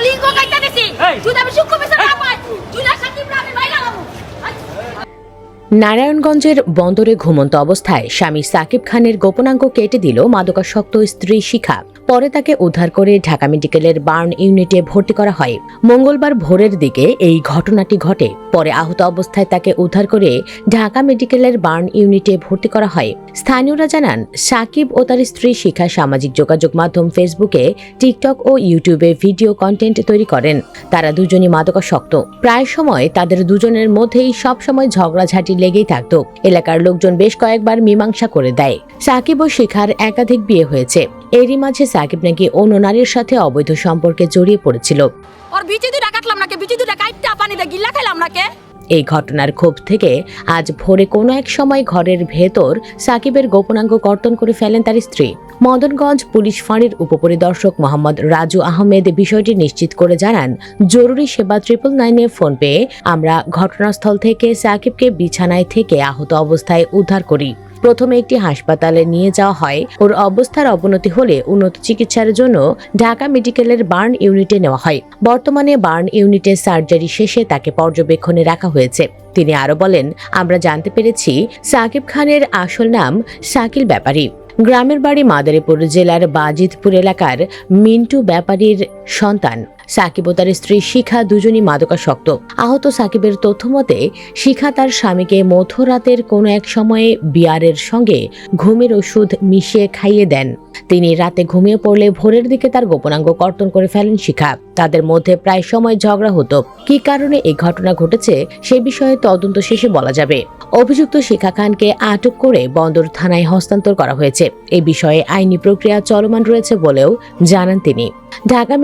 লিঙ্গ কাইতা দিছি যদি আমি সুখ বিচার না পাই জুনা সাকিব আমি বাইরে লাগাবো। নারায়ণগঞ্জের বন্দরে ঘুমন্ত অবস্থায় স্বামী সাকিব খানের গোপনাঙ্গ কেটে দিল মাদকাসক্ত স্ত্রী শিখা। পরে তাকে উদ্ধার করে ঢাকা মেডিকেলের বার্ন ইউনিটে ভর্তি করা হয়। মঙ্গলবার ভোরের দিকে এই ঘটনাটি ঘটে। পরে আহত অবস্থায় তাকে উদ্ধার করে ঢাকা মেডিকেলের বার্ন ইউনিটে ভর্তি করা হয়। স্থানীয়রা জানান, সাকিব ও তার স্ত্রী শিখা সামাজিক যোগাযোগ মাধ্যম ফেসবুকে, টিকটক ও ইউটিউবে ভিডিও কন্টেন্ট তৈরি করেন। তারা দুজনই মাদকাসক্ত। প্রায় সময় তাদের দুজনের মধ্যেই সবসময় ঝগড়াঝাঁটি লেগেই থাকত। এলাকার লোকজন বেশ কয়েকবার মীমাংসা করে দেয়। সাকিব ও শিখার একাধিক বিয়ে হয়েছে। এরই মাঝে সাকিব নাকি অন্য নারীর সাথে অবৈধ সম্পর্কে জড়িয়ে পড়েছিল। ওর বিচি দুটা কাটলাম নাকি, বিচি দুটা কাটটা পানিতে গিল্লা খাইলাম নাকি। এই ঘটনার ক্ষোভ থেকে আজ ভোরে কোনো এক সময় ঘরের ভেতর সাকিবের গোপনাঙ্গ কর্তন করে ফেলেন তার স্ত্রী। মদনগঞ্জ পুলিশ ফাঁড়ির উপপরিদর্শক মোহাম্মদ রাজু আহমেদ বিষয়টি নিশ্চিত করে জানান, জরুরি সেবা 999-এ ফোন পেয়ে আমরা ঘটনাস্থল থেকে সাকিবকে বিছানায় থেকে আহত অবস্থায় উদ্ধার করি। প্রথমে একটি হাসপাতালে নিয়ে যাওয়া হয়। ওর অবস্থার অবনতি হলে উন্নত চিকিৎসার জন্য ঢাকা মেডিকেলের বার্ন ইউনিটে নেওয়া হয়। বর্তমানে বার্ন ইউনিটে সার্জারি শেষে তাকে পর্যবেক্ষণে রাখা হয়েছে। তিনি আরো বলেন, আমরা জানতে পেরেছি সাকিব খানের আসল নাম শাকিল ব্যাপারী। গ্রামের বাড়ি মাদারীপুর জেলার বাজিতপুর এলাকার মিন্টু ব্যাপারীর সন্তান। সাকিব ও তার স্ত্রী শিখা দুজনই মাদকাসক্ত। আহত সাকিবের তথ্য মতে, শিখা তার স্বামীকে মধ্যরাতের কোনো এক সময়ে বিয়ারের সঙ্গে ঘুমের ওষুধ মিশিয়ে খাইয়ে দেন। তিনি রাতে ঘুমিয়ে পড়লে ভোরের দিকে তার গোপনাঙ্গ কর্তন করে ফেলেন শিখা। তাদের মধ্যে প্রায় সময় ঝগড়া হতো। কি কারণে এই ঘটনা ঘটেছে সে বিষয়ে তদন্ত শেষে বলা যাবে। অভিযুক্ত শিখা খানকে আটক করে বন্দর থানায় হস্তান্তর করা হয়েছে। এই বিষয়ে আইনি প্রক্রিয়া চলমান রয়েছে বলেও জানান তিনি। ঢাকা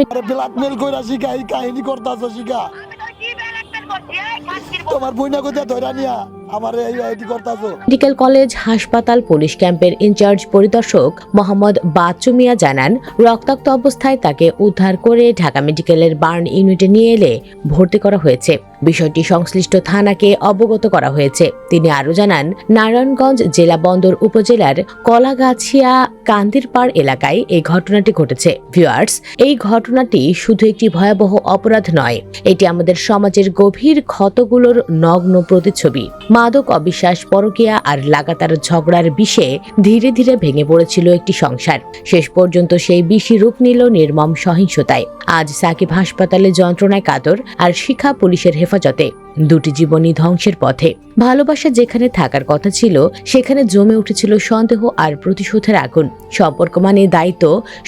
মেডিকেল কলেজ হাসপাতাল পুলিশ ক্যাম্পের ইনচার্জ পরিদর্শক মোহাম্মদ বাচ্চু মিয়া জানান, রক্তাক্ত অবস্থায় তাকে উদ্ধার করে ঢাকা মেডিকেলের বার্ন ইউনিটে নিয়ে এলে ভর্তি করা হয়েছে। বিষয়টি সংশ্লিষ্ট থানাকে অবগত করা হয়েছে। তিনি আরো জানান, নারায়ণগঞ্জ জেলা বন্দর উপজেলার কলাগাছিয়া কান্দিরপাড় এলাকায় এই ঘটনাটি ঘটেছে। ভিউয়ার্স, এই ঘটনাটি শুধু একটি ভয়াবহ অপরাধ নয়, এটি আমাদের সমাজের গভীর ক্ষতগুলোর নগ্ন প্রতিচ্ছবি। মাদক, অবিশ্বাস, পরকীয়া আর লাগাতার ঝগড়ার বিষে ধীরে ধীরে ভেঙে পড়েছিল একটি সংসার। শেষ পর্যন্ত সেই বিষই রূপ নিল নির্মম সহিংসতায়। আজ সাকিব হাসপাতালে যন্ত্রণায় কাতর, আর শিখা পুলিশের হেফাজতে। দুটি জীবনই ধ্বংসের পথে। ভালোবাসা যেখানে থাকার কথা ছিল সেখানে জমে উঠেছিল সন্দেহ আর প্রতিশোধের আগুন। সম্পর্ক মানে দায়িত্ব,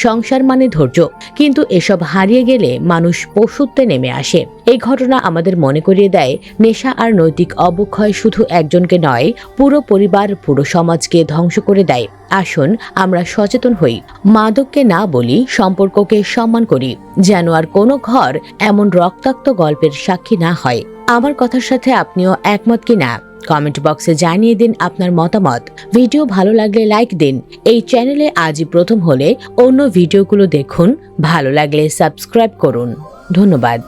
সংসার মানে ধৈর্য। কিন্তু এসব হারিয়ে গেলে মানুষ পশুত্বে নেমে আসে। এই ঘটনা আমাদের মনে করিয়ে দেয়, নেশা আর নৈতিক অবক্ষয় শুধু একজনকে নয়, পুরো পরিবার, পুরো সমাজকে ধ্বংস করে দেয়। আসুন আমরা সচেতন হই, মাদককে না বলি, সম্পর্ককে সম্মান করি, যেন আর কোনো ঘর এমন রক্তাক্ত গল্পের সাক্ষী না হয়। আমার কথার সাথে আপনিও একমত কিনা কমেন্ট বক্সে জানিয়ে দিন আপনার মতামত। ভিডিও ভালো লাগলে লাইক দিন। এই চ্যানেলে আজই প্রথম হলে অন্য ভিডিওগুলো দেখুন। ভালো লাগলে সাবস্ক্রাইব করুন। ধন্যবাদ।